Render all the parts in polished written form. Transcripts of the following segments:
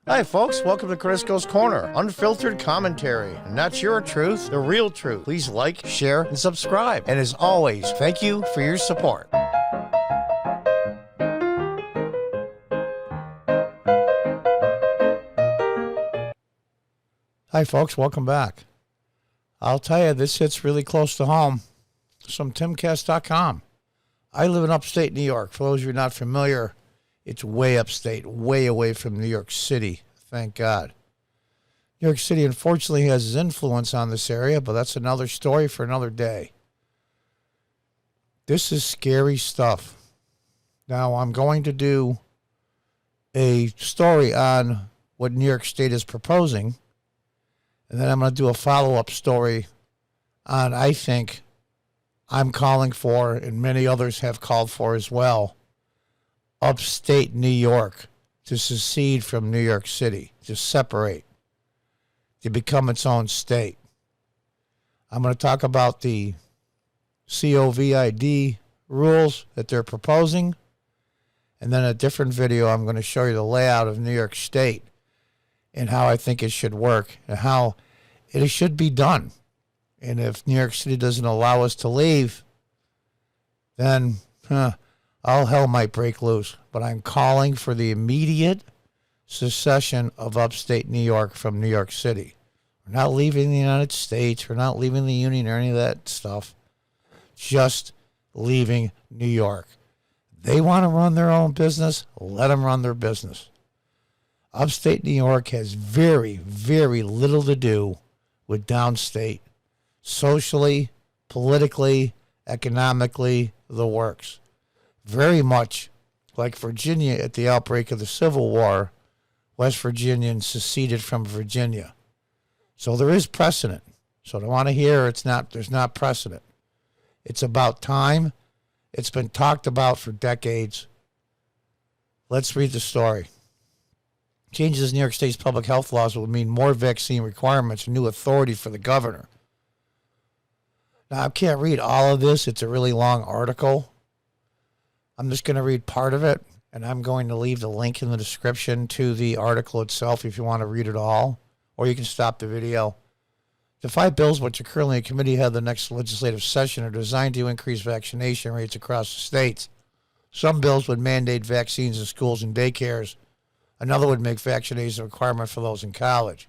Hi, folks. Welcome to Crisco's Corner. Unfiltered commentary. Not your truth, the real truth. Please like, share, and subscribe. And as always, thank you for your support. Hi, folks. Welcome back. I'll tell you, this hits really close to home. It's from timcast.com. I live in upstate New York. For those of you not familiar, it's way upstate, way away from New York City. Thank God. New York City, unfortunately, has its influence on this area, but that's another story for another day. This is scary stuff. Now, I'm going to do a story on what New York State is proposing, and then I'm going to do a follow-up story on, I think, I'm calling for, and many others have called for as well, upstate New York to secede from New York City, to separate, to become its own state. I'm going to talk about the COVID rules that they're proposing, and then a different video I'm going to show you the layout of New York State and how I think it should work and how it should be done. And if New York City doesn't allow us to leave, then all hell might break loose. But I'm calling for the immediate secession of upstate New York from New York City. We're not leaving the United States. We're not leaving the Union or any of that stuff. Just leaving New York. They want to run their own business. Let them run their business. Upstate New York has very, very little to do with downstate. Socially, politically, economically, the works. Very much like Virginia at the outbreak of the Civil War, West Virginians seceded from Virginia. So there is precedent. So I want to hear there's not precedent. It's about time. It's been talked about for decades. Let's read the story. Changes in New York State's public health laws will mean more vaccine requirements and new authority for the governor. Now, I can't read all of this. It's a really long article. I'm just going to read part of it, and I'm going to leave the link in the description to the article itself if you want to read it all, or you can stop the video. The 5 bills which are currently in committee ahead of the next legislative session are designed to increase vaccination rates across the states. Some bills would mandate vaccines in schools and daycares. Another would make vaccination a requirement for those in college.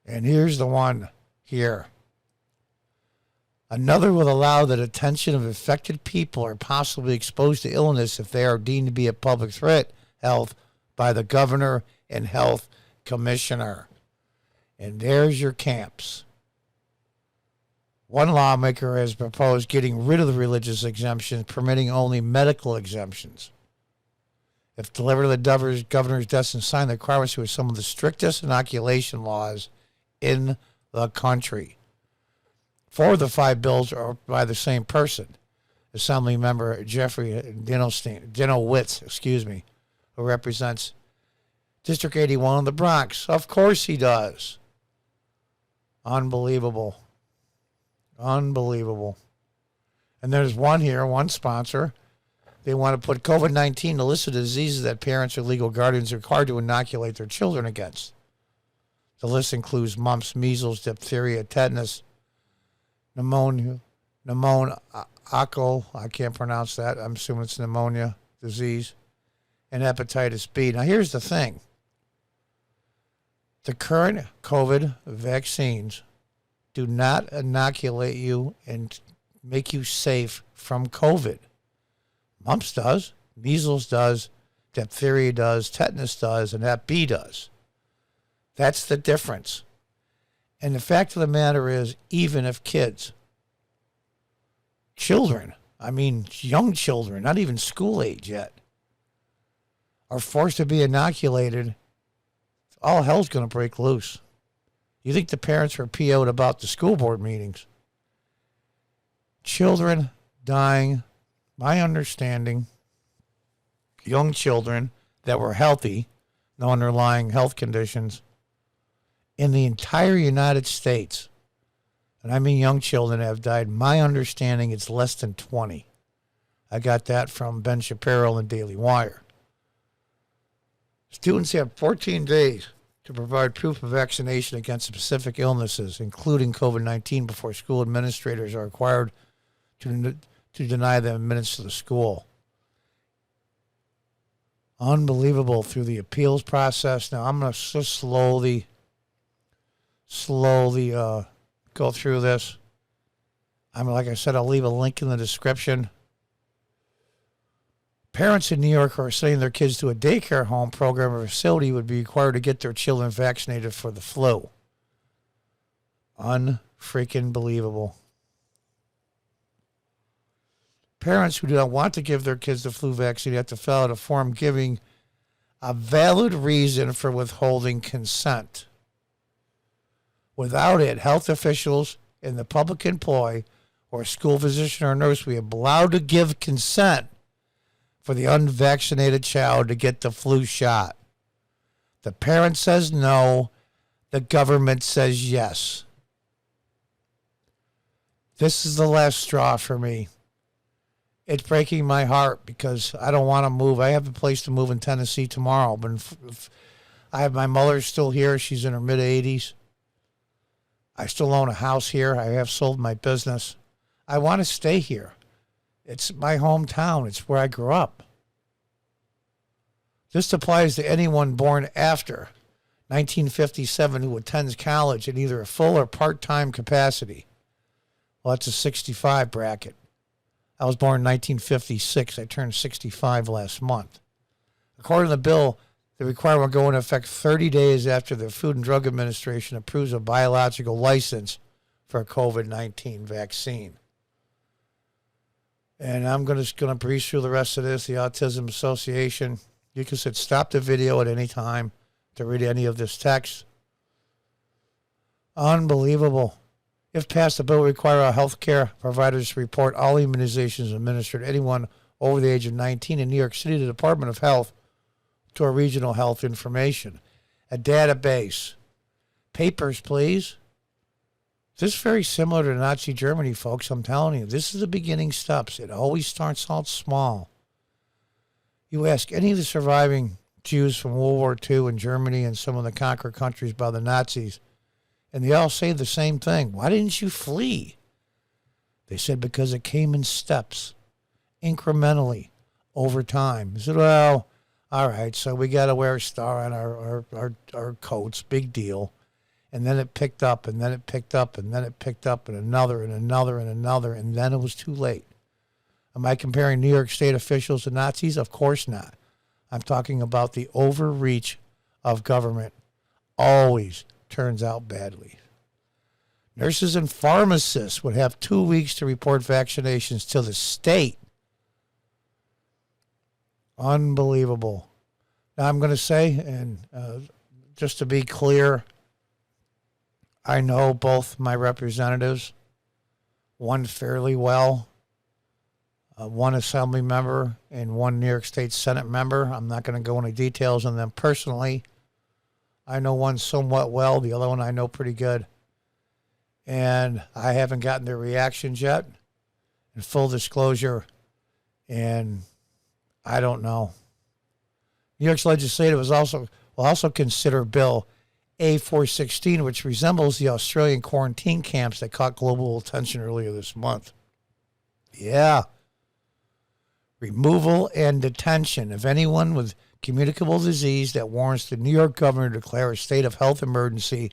And here's the one here. Another will allow the detention of infected people or possibly exposed to illness if they are deemed to be a public threat health by the governor and health commissioner. And there's your camps. One lawmaker has proposed getting rid of the religious exemptions, permitting only medical exemptions. If delivered to the governor's desk and signed, the requirements were some of the strictest inoculation laws in the country. 4 of the 5 bills are by the same person, Assembly Member Jeffrey Dinowitz, who represents District 81 in the Bronx. Of course he does. Unbelievable. Unbelievable. And there's one here, one sponsor. They want to put COVID-19 in the list of diseases that parents or legal guardians are required to inoculate their children against. The list includes mumps, measles, diphtheria, tetanus, pneumonia, I can't pronounce that. I'm assuming it's pneumonia disease, and hepatitis B. Now, here's the thing. The current COVID vaccines do not inoculate you and make you safe from COVID. Mumps does, measles does, diphtheria does, tetanus does, and Hep B does. That's the difference. And the fact of the matter is, even if children, young children, not even school age yet, are forced to be inoculated, all hell's going to break loose. You think the parents were PO'd about the school board meetings? Children dying, my understanding, young children that were healthy, no underlying health conditions, in the entire United States, and I mean young children have died, my understanding it's less than 20. I got that from Ben Shapiro and Daily Wire. Students have 14 days to provide proof of vaccination against specific illnesses, including COVID-19, before school administrators are required to deny them admittance to the school. Unbelievable through the appeals process. Now, I'm going to just slowly go through this. Like I said, I'll leave a link in the description. Parents in New York who are sending their kids to a daycare home program or facility would be required to get their children vaccinated for the flu. Unfreaking believable. Parents who do not want to give their kids the flu vaccine have to fill out a form giving a valid reason for withholding consent. Without it, health officials in the public employ or a school physician or nurse will be allowed to give consent for the unvaccinated child to get the flu shot. The parent says no, the government says yes. This is the last straw for me. It's breaking my heart because I don't want to move. I have a place to move in Tennessee tomorrow, but I have my mother still here. She's in her mid-80s. I still own a house here. I have sold my business. I want to stay here. It's my hometown. It's where I grew up. This applies to anyone born after 1957 who attends college in either a full or part-time capacity. Well, that's a 65 bracket. I was born in 1956. I turned 65 last month. According to the bill, the requirement will go into effect 30 days after the Food and Drug Administration approves a biological license for a COVID-19 vaccine. And I'm just going to breeze through the rest of this. The Autism Association, you can stop the video at any time to read any of this text. Unbelievable. If passed, the bill will require our health care providers to report all immunizations administered to anyone over the age of 19 in New York City, the Department of Health, to a regional health information, a database. Papers, please. This is very similar to Nazi Germany, folks. I'm telling you, this is the beginning steps. It always starts out small. You ask any of the surviving Jews from World War II in Germany and some of the conquered countries by the Nazis, and they all say the same thing. Why didn't you flee? They said because it came in steps, incrementally, over time. I said, well, all right, so we got to wear a star on our coats, big deal. And then it picked up, and then it picked up, and then it picked up, and another, and another, and another, and then it was too late. Am I comparing New York State officials to Nazis? Of course not. I'm talking about the overreach of government. Always turns out badly. Nurses and pharmacists would have 2 weeks to report vaccinations to the state. Unbelievable. Now I'm going to say, and just to be clear, I know both my representatives, one fairly well, one assembly member and one New York State Senate member. I'm not going to go into details on them personally. I know one somewhat well. The other one I know pretty good. And I haven't gotten their reactions yet. In full disclosure, and I don't know. New York's legislature will also consider Bill A416, which resembles the Australian quarantine camps that caught global attention earlier this month. Yeah. Removal and detention of anyone with communicable disease that warrants the New York governor to declare a state of health emergency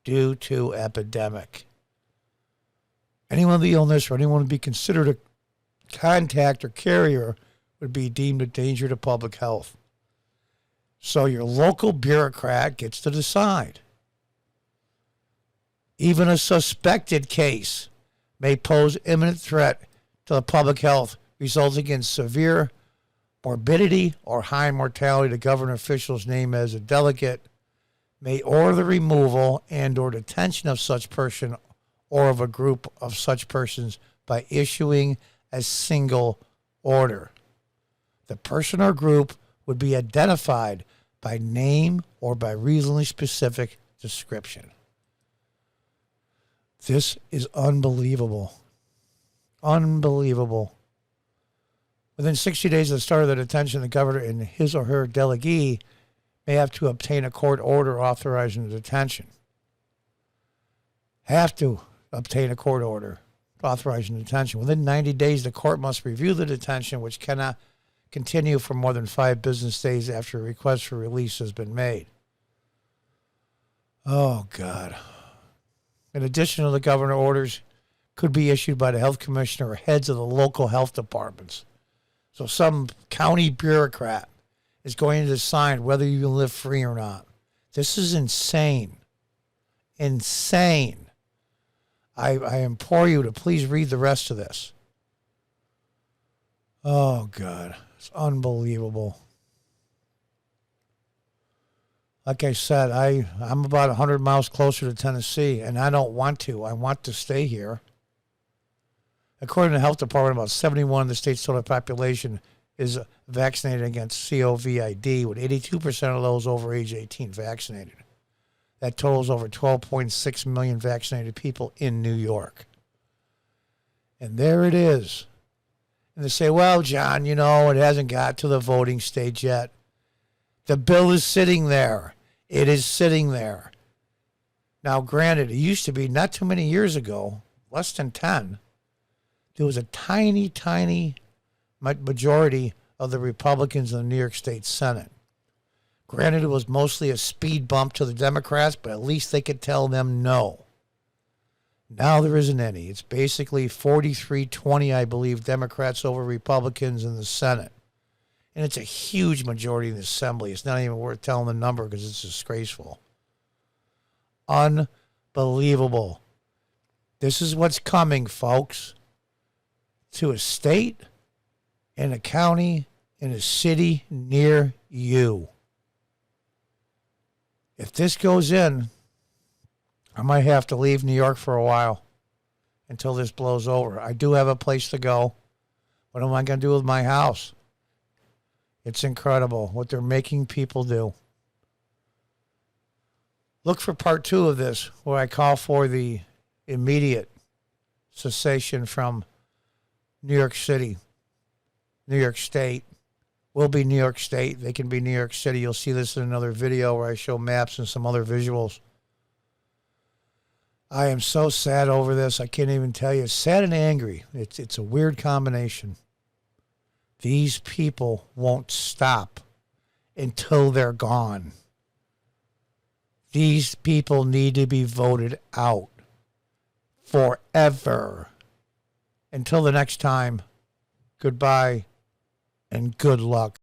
due to epidemic. Anyone with the illness or anyone would be considered a contact or carrier would be deemed a danger to public health. So your local bureaucrat gets to decide. Even a suspected case may pose imminent threat to the public health, resulting in severe morbidity or high mortality. The government officials named as a delegate may order the removal and or detention of such person or of a group of such persons by issuing a single order. The person or group would be identified by name or by reasonably specific description. This is unbelievable. Unbelievable. Within 60 days of the start of the detention, the governor and his or her delegee may have to obtain a court order authorizing the detention. Have to obtain a court order authorizing detention. Within 90 days, the court must review the detention, which cannot continue for more than 5 business days after a request for release has been made. Oh, God. In addition to the governor, orders could be issued by the health commissioner or heads of the local health departments. So some county bureaucrat is going to decide whether you can live free or not. This is insane. Insane. I implore you to please read the rest of this. Oh, God. It's unbelievable. Like I said, I'm about 100 miles closer to Tennessee, and I don't want to. I want to stay here. According to the health department, about 71% of the state's total population is vaccinated against COVID, with 82% of those over age 18 vaccinated. That totals over 12.6 million vaccinated people in New York. And there it is. And they say, well, John, it hasn't got to the voting stage yet. The bill is sitting there. It is sitting there. Now, granted, it used to be not too many years ago, less than 10, there was a tiny, tiny majority of the Republicans in the New York State Senate. Granted, it was mostly a speed bump to the Democrats, but at least they could tell them no. Now there isn't any. It's basically 43-20, I believe, Democrats over Republicans in the Senate. And it's a huge majority in the Assembly. It's not even worth telling the number because it's disgraceful. Unbelievable. This is what's coming, folks, to a state, in a county, in a city near you. If this goes in, I might have to leave New York for a while until this blows over. I do have a place to go. What am I going to do with my house? It's incredible what they're making people do. Look for part 2 of this, where I call for the immediate cessation from New York City, New York State. Will be New York State. They can be New York City. You'll see this in another video where I show maps and some other visuals. I am so sad over this. I can't even tell you. Sad and angry. It's a weird combination. These people won't stop until they're gone. These people need to be voted out forever. Until the next time, goodbye and good luck.